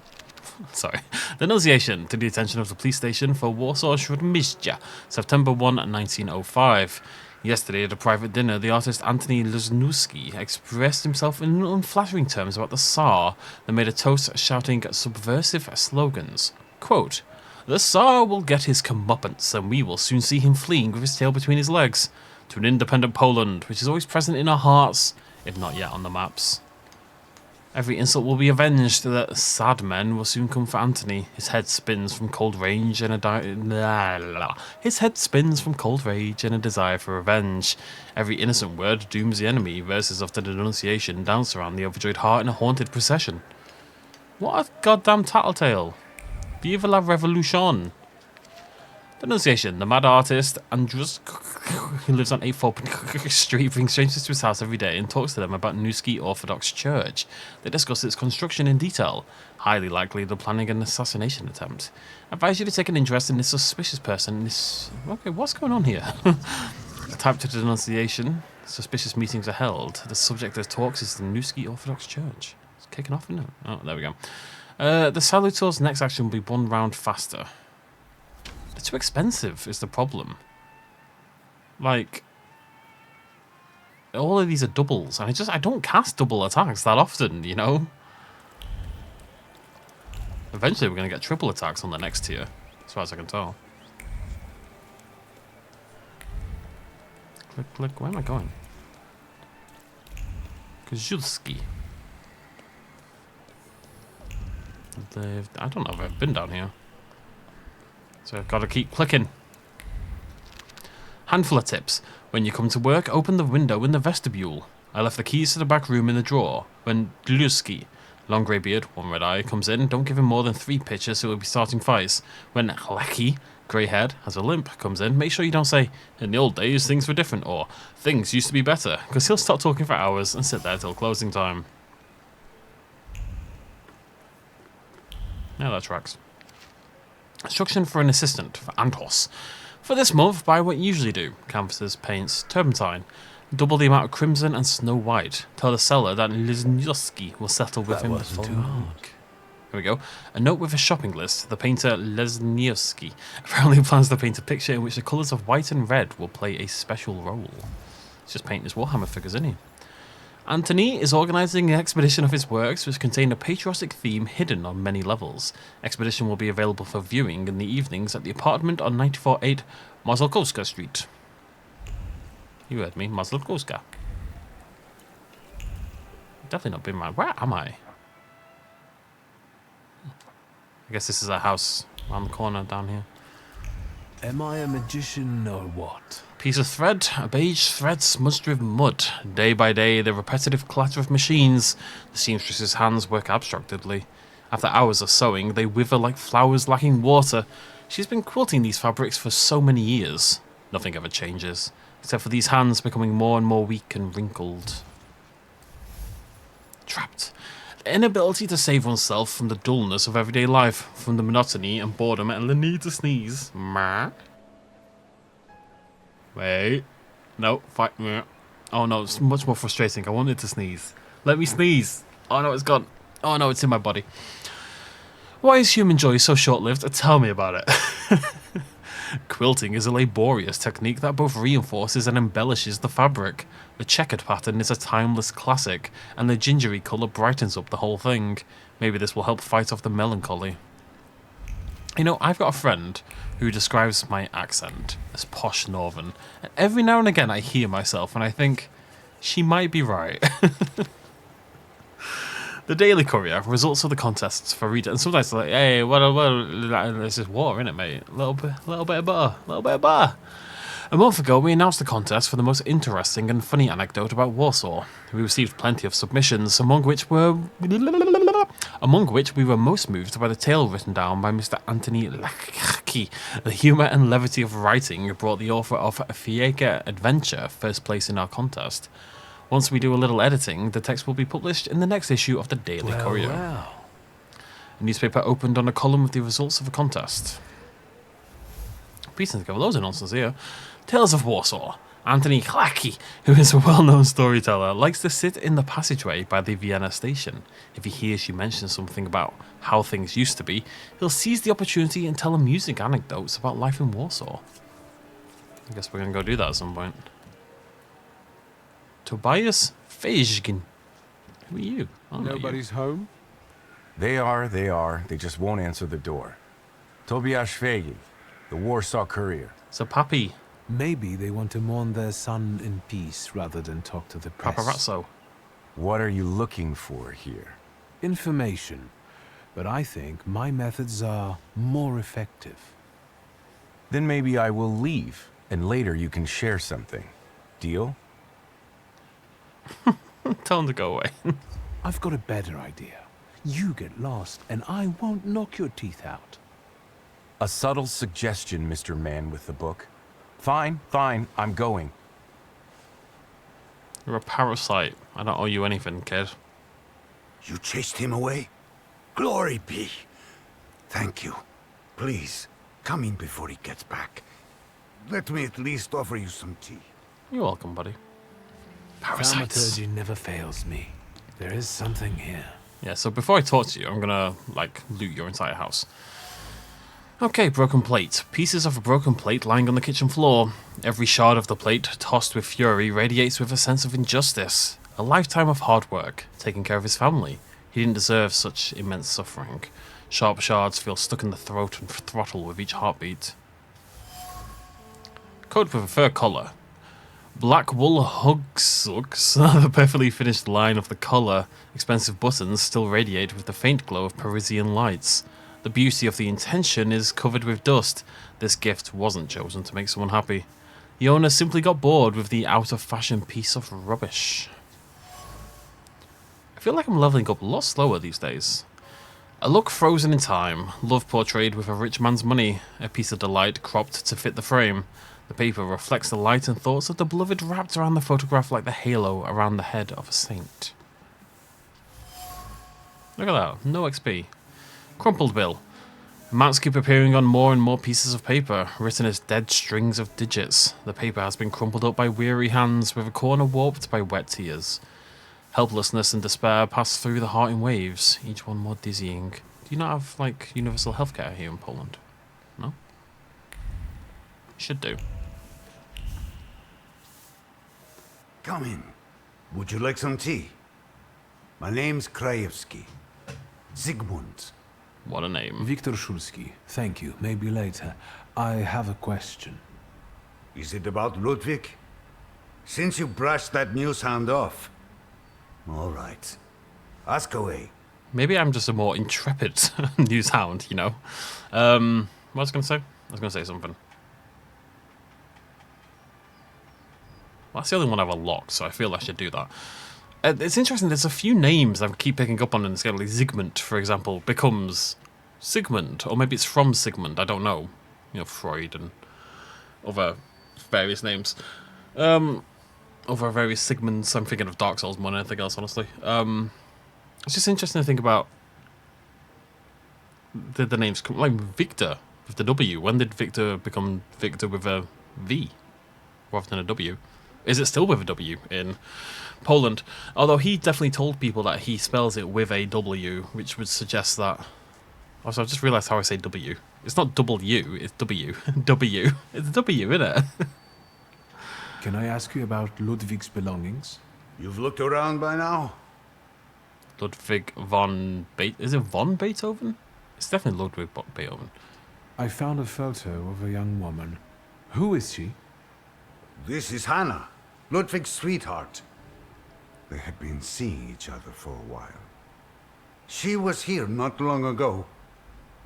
Sorry. The Annunciation to the attention of the police station for Warsaw Śródmieścia, September 1, 1905. Yesterday at a private dinner, the artist Antony Luzhnowski expressed himself in unflattering terms about the Tsar, then made a toast shouting subversive slogans. Quote, The Tsar will get his comeuppance, and we will soon see him fleeing with his tail between his legs to an independent Poland, which is always present in our hearts, if not yet on the maps. Every insult will be avenged. The sad men will soon come for Antony. His head spins from cold rage and a desire for revenge. Every innocent word dooms the enemy. Verses of the denunciation dance around the overjoyed heart in a haunted procession. What a goddamn tattletale! Viva la revolution! Denunciation. The mad artist Andrus, who lives on 8th Street, brings strangers to his house every day and talks to them about Newski Orthodox Church. They discuss its construction in detail. Highly likely they're planning an assassination attempt. I advise you to take an interest in this suspicious person. Okay, what's going on here? Type to denunciation. Suspicious meetings are held. The subject of talks is the Newski Orthodox Church. It's kicking off, isn't it? Oh, there we go. The salutors' next action will be one round faster. They're too expensive is the problem. Like, all of these are doubles, and I don't cast double attacks that often, you know? Eventually we're going to get triple attacks on the next tier, as far as I can tell. Click, click, where am I going? Kozulski. I don't know if I've been down here. So I've got to keep clicking. Handful of tips. When you come to work, open the window in the vestibule. I left the keys to the back room in the drawer. When Dluski, long grey beard, one red eye, comes in, don't give him more than 3 pitches so he'll be starting fights. When Hlaki, grey head, has a limp, comes in, make sure you don't say, in the old days things were different, or things used to be better, because he'll start talking for hours and sit there till closing time. Yeah, that tracks. Instruction for an assistant, for Antos. For this month, buy what you usually do. Canvases, paints, turpentine. Double the amount of crimson and snow white. Tell the seller that Lesnioski will settle with him before long. Here we go. A note with a shopping list. The painter Lesnioski apparently plans to paint a picture in which the colours of white and red will play a special role. He's just painting his Warhammer figures, isn't he? Antony is organising an expedition of his works which contain a patriotic theme hidden on many levels. Expedition will be available for viewing in the evenings at the apartment on 94-8 Mazalkowska Street. You heard me, Mazalkowska. Definitely not been around. Where am I? I guess this is a house around the corner down here. Am I a magician or what? Piece of thread, a beige thread smudged with mud. Day by day, the repetitive clatter of machines. The seamstress's hands work abstractedly. After hours of sewing, they wither like flowers lacking water. She's been quilting these fabrics for so many years. Nothing ever changes, except for these hands becoming more and more weak and wrinkled. Trapped. The inability to save oneself from the dullness of everyday life, from the monotony and boredom and the need to sneeze. Wait. No, fight. Oh no, it's much more frustrating. I wanted to sneeze. Let me sneeze. Oh no, it's gone. Oh no, it's in my body. Why is human joy so short-lived? Tell me about it. Quilting is a laborious technique that both reinforces and embellishes the fabric. The checkered pattern is a timeless classic, and the gingery colour brightens up the whole thing. Maybe this will help fight off the melancholy. You know, I've got a friend who describes my accent as posh northern, and every now and again I hear myself and I think, she might be right. The Daily Courier, results of the contests for reader, and sometimes it's like, hey, this is war, innit, mate? A little bit of butter. A month ago, we announced the contest for the most interesting and funny anecdote about Warsaw. We received plenty of submissions, among which we were most moved by the tale written down by Mr. Antony Lachki. The humour and levity of writing brought the author of Fieka Adventure first place in our contest. Once we do a little editing, the text will be published in the next issue of the Daily Courier. The newspaper opened on a column with the results of the contest. Piecing together loads of nonsense here. Tales of Warsaw. Antony Klacki, who is a well-known storyteller, likes to sit in the passageway by the Vienna station. If he hears you mention something about how things used to be, he'll seize the opportunity and tell amusing anecdotes about life in Warsaw. I guess we're going to go do that at some point. Tobias Fejgin. Who are you? Nobody's home? They are. They just won't answer the door. Tobias Fegi, the Warsaw Courier. So, Pappy. Maybe they want to mourn their son in peace rather than talk to the press. Paparazzo. What are you looking for here? Information. But I think my methods are more effective. Then maybe I will leave, and later you can share something. Deal? Tell him to go away. I've got a better idea. You get lost, and I won't knock your teeth out. A subtle suggestion, Mr. Man with the book. Fine, I'm going. You're a parasite. I don't owe you anything, kid. You chased him away? Glory be. Thank you. Please, come in before he gets back. Let me at least offer you some tea. You're welcome, buddy. Parasites. Thaumaturge never fails me. There is something here. Yeah, so before I talk to you, I'm gonna, like, loot your entire house. Okay, broken plate. Pieces of a broken plate lying on the kitchen floor. Every shard of the plate, tossed with fury, radiates with a sense of injustice. A lifetime of hard work, taking care of his family. He didn't deserve such immense suffering. Sharp shards feel stuck in the throat and throttle with each heartbeat. Coat with a fur collar. Black wool hugs the perfectly finished line of the collar. Expensive buttons still radiate with the faint glow of Parisian lights. The beauty of the intention is covered with dust. This gift wasn't chosen to make someone happy. The owner simply got bored with the out-of-fashion piece of rubbish. I feel like I'm leveling up a lot slower these days. A look frozen in time, love portrayed with a rich man's money, a piece of delight cropped to fit the frame. The paper reflects the light and thoughts of the beloved wrapped around the photograph like the halo around the head of a saint. Look at that, no XP. Crumpled bill. Amounts keep appearing on more and more pieces of paper, written as dead strings of digits. The paper has been crumpled up by weary hands, with a corner warped by wet tears. Helplessness and despair pass through the heart in waves, each one more dizzying. Do you not have, like, universal healthcare here in Poland? No? Should do. Come in. Would you like some tea? My name's Krajewski. Zygmunt. What a name. Viktor Szulski. Thank you. Maybe later. I have a question. Is it about Ludwig? Since you brushed that news hound off. All right. Ask away. Maybe I'm just a more intrepid news hound, you know? What was I going to say? I was going to say something. Well, that's the only one I've unlocked, so I feel I should do that. It's interesting, there's a few names I keep picking up on in the scale. Like Zygmunt, for example, becomes Sigmund, or maybe it's from Sigmund, I don't know. You know, Freud and other various names. Over various Sigmunds, I'm thinking of Dark Souls more than anything else, honestly. It's just interesting to think about the names. Like Victor, with the W. When did Victor become Victor with a V rather than a W? Is it still with a W in Poland? Although he definitely told people that he spells it with a W, which would suggest that... Also, I just realised how I say W. It's not W, it's W. W. It's W, isn't it? Can I ask you about Ludwig's belongings? You've looked around by now? Ludwig von Beethoven? Is it von Beethoven? It's definitely Ludwig Beethoven. I found a photo of a young woman. Who is she? This is Hannah, Ludwig's sweetheart. They had been seeing each other for a while. She was here not long ago,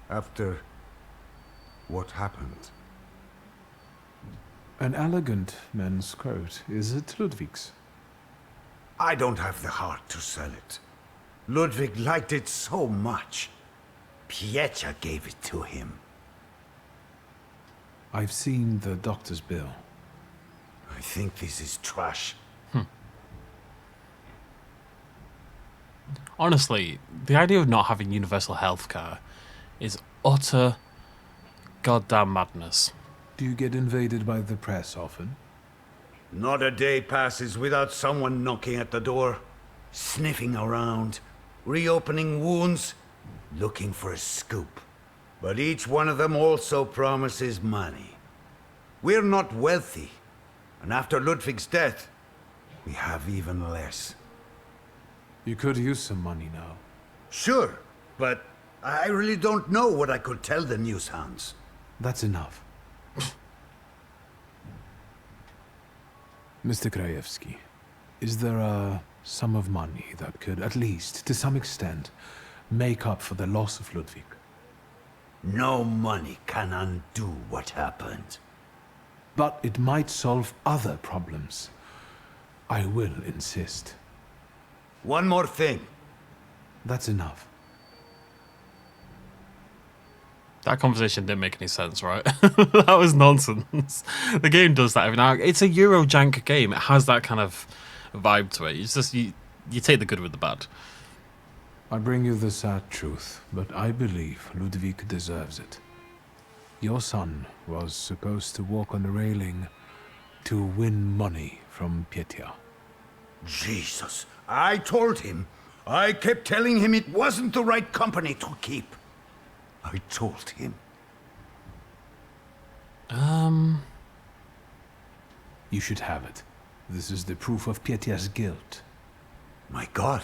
after what happened. An elegant men's coat. Is it Ludwig's? I don't have the heart to sell it. Ludwig liked it so much. Pietja gave it to him. I've seen the doctor's bill. I think this is trash. Honestly, the idea of not having universal healthcare is utter goddamn madness. Do you get invaded by the press often? Not a day passes without someone knocking at the door, sniffing around, reopening wounds, looking for a scoop. But each one of them also promises money. We're not wealthy, and after Ludwig's death, we have even less. You could use some money now. Sure, but I really don't know what I could tell the news hounds. That's enough. Mr. Krajewski, is there a sum of money that could, at least, to some extent, make up for the loss of Ludwig? No money can undo what happened. But it might solve other problems. I will insist. One more thing. That's enough. That conversation didn't make any sense, right? That was nonsense. The game does that every now. It's a Eurojank game. It has that kind of vibe to it. It's just you take the good with the bad. I bring you the sad truth, but I believe Ludwig deserves it. Your son was supposed to walk on the railing to win money from Petya. Jesus, I told him. I kept telling him it wasn't the right company to keep. I told him. You should have it. This is the proof of Petya's guilt. My God.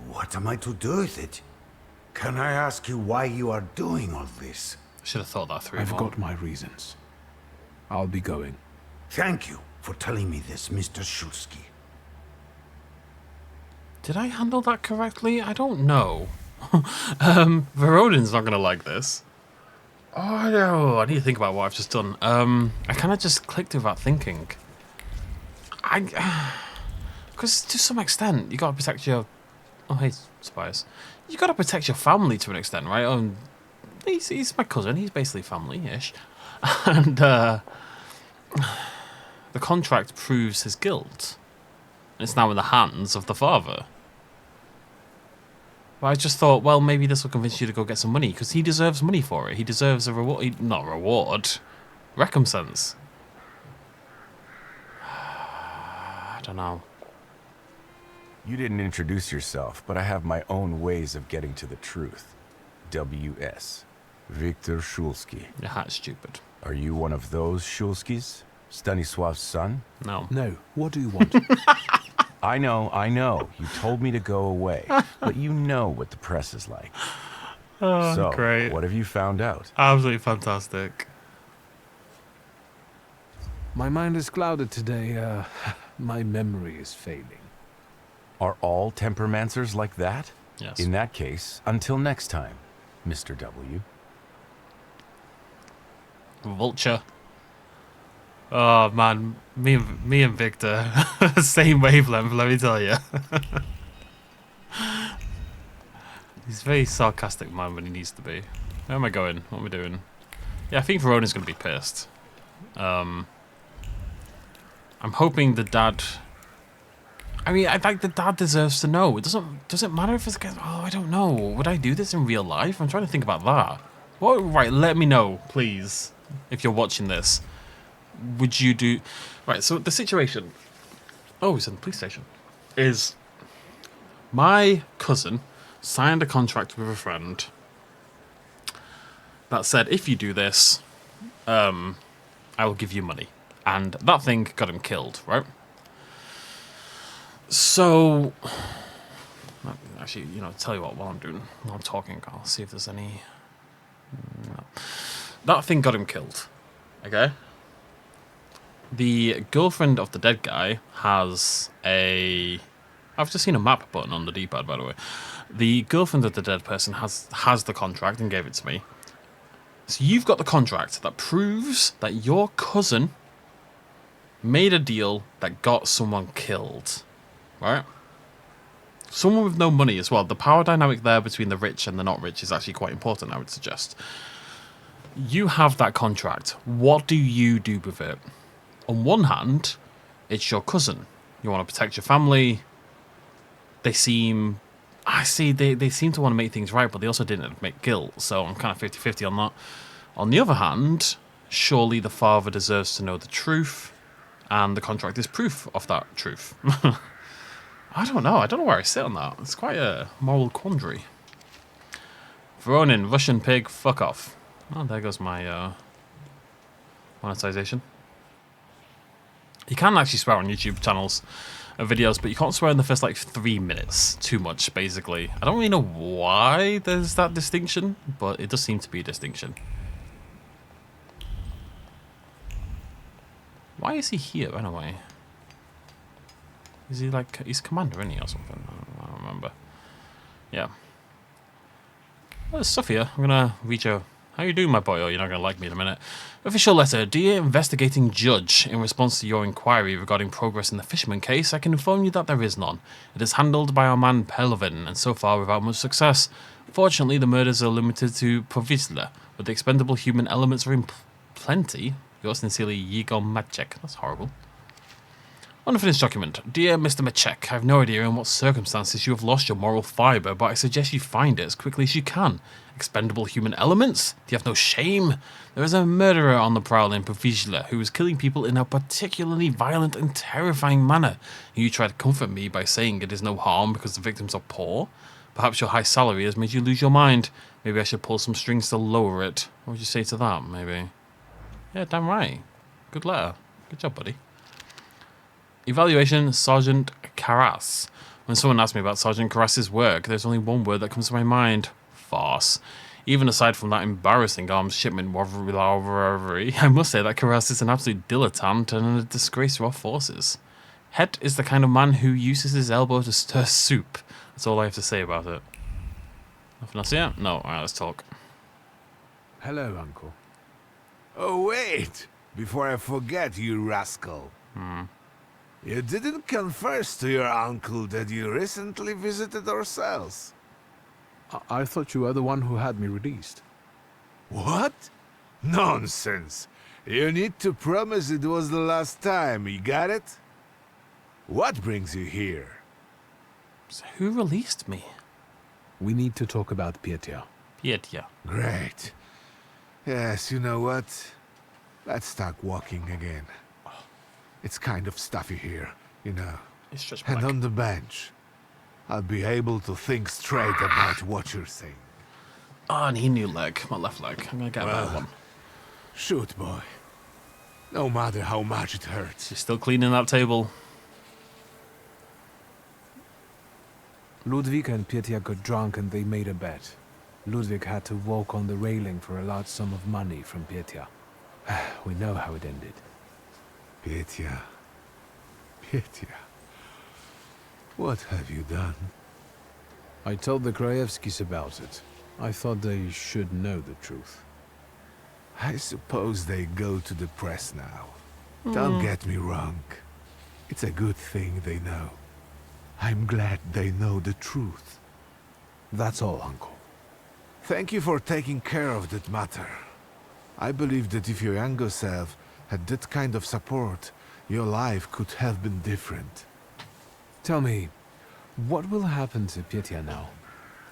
What am I to do with it? Can I ask you why you are doing all this? Should have thought that through. I've got my reasons. I'll be going. Thank you for telling me this, Mr. Shulsky. Did I handle that correctly? I don't know. Veronin's not gonna like this. Oh no, I need to think about what I've just done. I kind of just clicked without thinking. Because to some extent, you gotta protect your. Oh hey, spies. You gotta protect your family to an extent, right? He's my cousin. He's basically family-ish, and the contract proves his guilt. It's now in the hands of the father. But I just thought, well, maybe this will convince you to go get some money, because he deserves money for it. He deserves a reward. Not a reward. Recompense. I don't know. You didn't introduce yourself, but I have my own ways of getting to the truth. W.S. Victor Shulsky. Your hat's stupid. Are you one of those Shulskys? Stanisław's son? No. No. What do you want? I know. You told me to go away, but you know what the press is like. Oh, so, great. What have you found out? Absolutely fantastic. My mind is clouded today. My memory is failing. Are all temperamancers like that? Yes. In that case, until next time, Mr. W. Vulture. Oh man, me and Victor, same wavelength, let me tell you. He's a very sarcastic man when he needs to be. Where am I going? What am I doing? Yeah, I think Verona's going to be pissed. I'm hoping the dad... I mean, I think the dad deserves to know. It doesn't matter if it's... Oh, I don't know. Would I do this in real life? I'm trying to think about that. What? Right, let me know, please, if you're watching this. Would you do... Right, so the situation... Oh, he's in the police station. Is my cousin signed a contract with a friend that said, if you do this, I will give you money. And that thing got him killed, right? So... Actually, you know, tell you what, while I'm talking, I'll see if there's any... No. That thing got him killed, okay? The girlfriend of the dead guy has a... I've just seen a map button on the D-pad, by the way. The girlfriend of the dead person has the contract and gave it to me. So you've got the contract that proves that your cousin made a deal that got someone killed, right? Someone with no money as well. The power dynamic there between the rich and the not rich is actually quite important, I would suggest. You have that contract. What do you do with it? On one hand, it's your cousin. You want to protect your family. They seem... I see, they seem to want to make things right, but they also didn't admit guilt, so I'm kind of 50-50 on that. On the other hand, surely the father deserves to know the truth, and the contract is proof of that truth. I don't know where I sit on that. It's quite a moral quandary. Voronin, Russian pig, fuck off. Oh, there goes my monetization. You can actually swear on YouTube channels and videos, but you can't swear in the first like 3 minutes. Too much, basically. I don't really know why there's that distinction, but it does seem to be a distinction. Why is he here anyway? Is he like, he's commander, isn't he, or something? I don't remember. Yeah. Well, there's stuff here. I'm gonna reach out. How you doing, my boy? Oh, you're not gonna like me in a minute. Official letter. Dear investigating judge, in response to your inquiry regarding progress in the fisherman case, I can inform you that there is none. It is handled by our man Pelvin, and so far without much success. Fortunately, the murders are limited to Provisla, but the expendable human elements are in plenty. Yours sincerely, Igor Macek. That's horrible. Unfinished document. Dear Mr. Macek, I have no idea in what circumstances you have lost your moral fibre, but I suggest you find it as quickly as you can. Expendable human elements? Do you have no shame? There is a murderer on the prowl in Provisla who is killing people in a particularly violent and terrifying manner. You try to comfort me by saying it is no harm because the victims are poor. Perhaps your high salary has made you lose your mind. Maybe I should pull some strings to lower it. What would you say to that, maybe? Yeah, damn right. Good letter. Good job, buddy. Evaluation, Sergeant Carras. When someone asks me about Sergeant Carras's work, there's only one word that comes to my mind. Farce. Even aside from that embarrassing arms shipment robbery, I must say that Carras is an absolute dilettante and a disgrace to our forces. Het is the kind of man who uses his elbow to stir soup. That's all I have to say about it. Nothing else yet? No. Alright, let's talk. Hello, Uncle. Oh, wait! Before I forget, you rascal. You didn't confess to your uncle that you recently visited our cells. I thought you were the one who had me released. What? Nonsense. You need to promise it was the last time, you got it? What brings you here? So who released me? We need to talk about Pietia. Pietia. Great. Yes, you know what? Let's start walking again. It's kind of stuffy here, you know. It's just and black. on the bench, I'll be able to think straight about what you're saying. Oh, I need a new leg. My left leg. I'm gonna get a better one. Shoot, boy. No matter how much it hurts. She's still cleaning that table. Ludwig and Pietia got drunk and they made a bet. Ludwig had to walk on the railing for a large sum of money from Pietia. We know how it ended. Pietia. Pietia. What have you done? I told the Krajewskis about it. I thought they should know the truth. I suppose they go to the press now. Don't get me wrong. It's a good thing they know. I'm glad they know the truth. That's all, Uncle. Thank you for taking care of that matter. I believe that if your younger self had that kind of support, your life could have been different. Tell me, what will happen to Pietia now?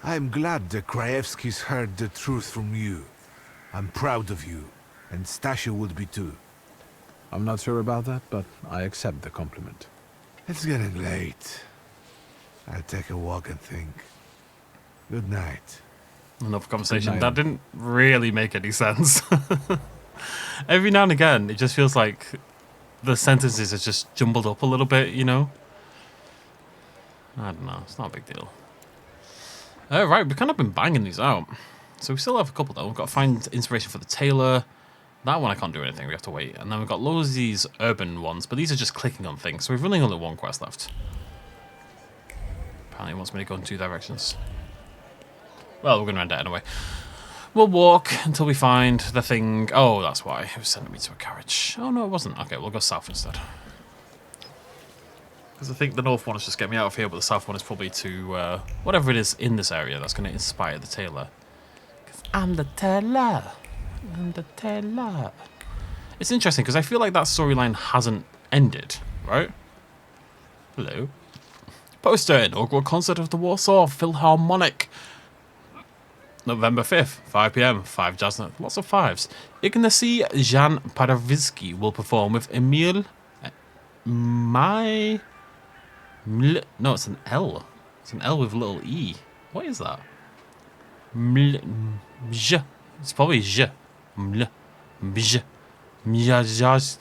I'm glad the Krajewskis heard the truth from you. I'm proud of you, and Stasio would be too. I'm not sure about that, but I accept the compliment. It's getting late. I'll take a walk and think. Good night. Enough conversation. night. That didn't really make any sense. Every now and again, it just feels like the sentences are just jumbled up a little bit, you know? I don't know. It's not a big deal. Right, we've kind of been banging these out. So we still have a couple, though. We've got to find inspiration for the tailor. That one I can't do anything. We have to wait. And then we've got loads of these urban ones, but these are just clicking on things. So we've really only one quest left. Apparently it wants me to go in 2 directions. Well, we're going to end it anyway. We'll walk until we find the thing. Oh, that's why. It was sending me to a carriage. Oh, no, it wasn't. Okay, we'll go south instead. Because I think the north one is just get me out of here, but the south one is probably to whatever it is in this area that's going to inspire the tailor. Because I'm the tailor. I'm the tailor. It's interesting because I feel like that storyline hasn't ended, right? Hello. Poster, inaugural concert of the Warsaw Philharmonic. November 5th, 5 p.m. 5 jazz nights. Lots of 5s. Ignacy Jan Paderewski will perform with Emil... No, it's an L. It's an L with a little E. What is that? It's probably J. Miyaski,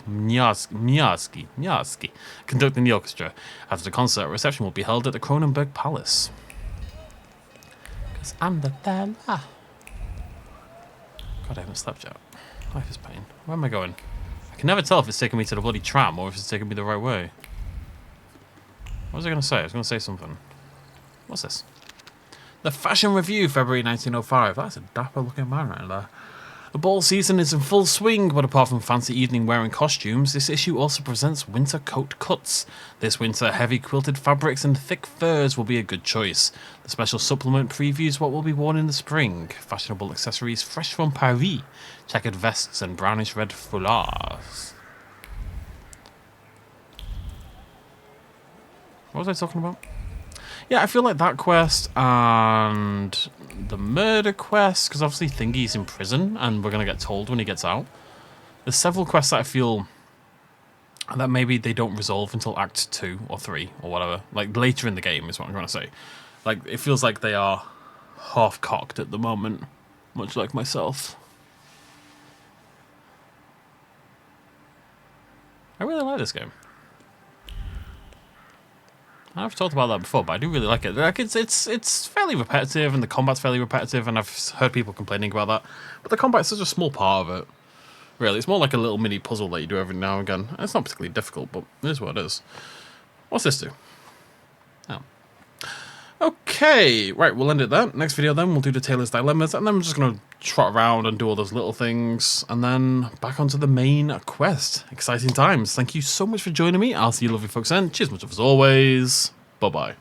conducting the orchestra. After the concert, a reception will be held at the Cronenberg Palace. Because I'm the fella. God, I haven't slept yet. Life is pain. Where am I going? I can never tell if it's taking me to the bloody tram or if it's taking me the right way. What was I going to say? I was going to say something. What's this? The Fashion Review, February 1905. That's a dapper looking man right there. The ball season is in full swing, but apart from fancy evening wearing costumes, this issue also presents winter coat cuts. This winter, heavy quilted fabrics and thick furs will be a good choice. The special supplement previews what will be worn in the spring. Fashionable accessories fresh from Paris. Checkered vests and brownish red foulards. What was I talking about? Yeah, I feel like that quest and the murder quest, because obviously Thingy's in prison and we're going to get told when he gets out. There's several quests that I feel that maybe they don't resolve until Act 2 or 3 or whatever. Like later in the game is what I'm going to say. Like it feels like they are half-cocked at the moment, much like myself. I really like this game. I've talked about that before, but I do really like it. Like it's fairly repetitive, and the combat's fairly repetitive, and I've heard people complaining about that. But the combat's such a small part of it. Really, it's more like a little mini puzzle that you do every now and again. It's not particularly difficult, but it is what it is. What's this do? Oh. Okay, right, we'll end it there. Next video then, we'll do the Taylor's Dilemmas, and then we're just going to trot around and do all those little things, and then back onto the main quest. Exciting times. Thank you so much for joining me. I'll see you lovely folks then. Cheers much as always. Bye-bye.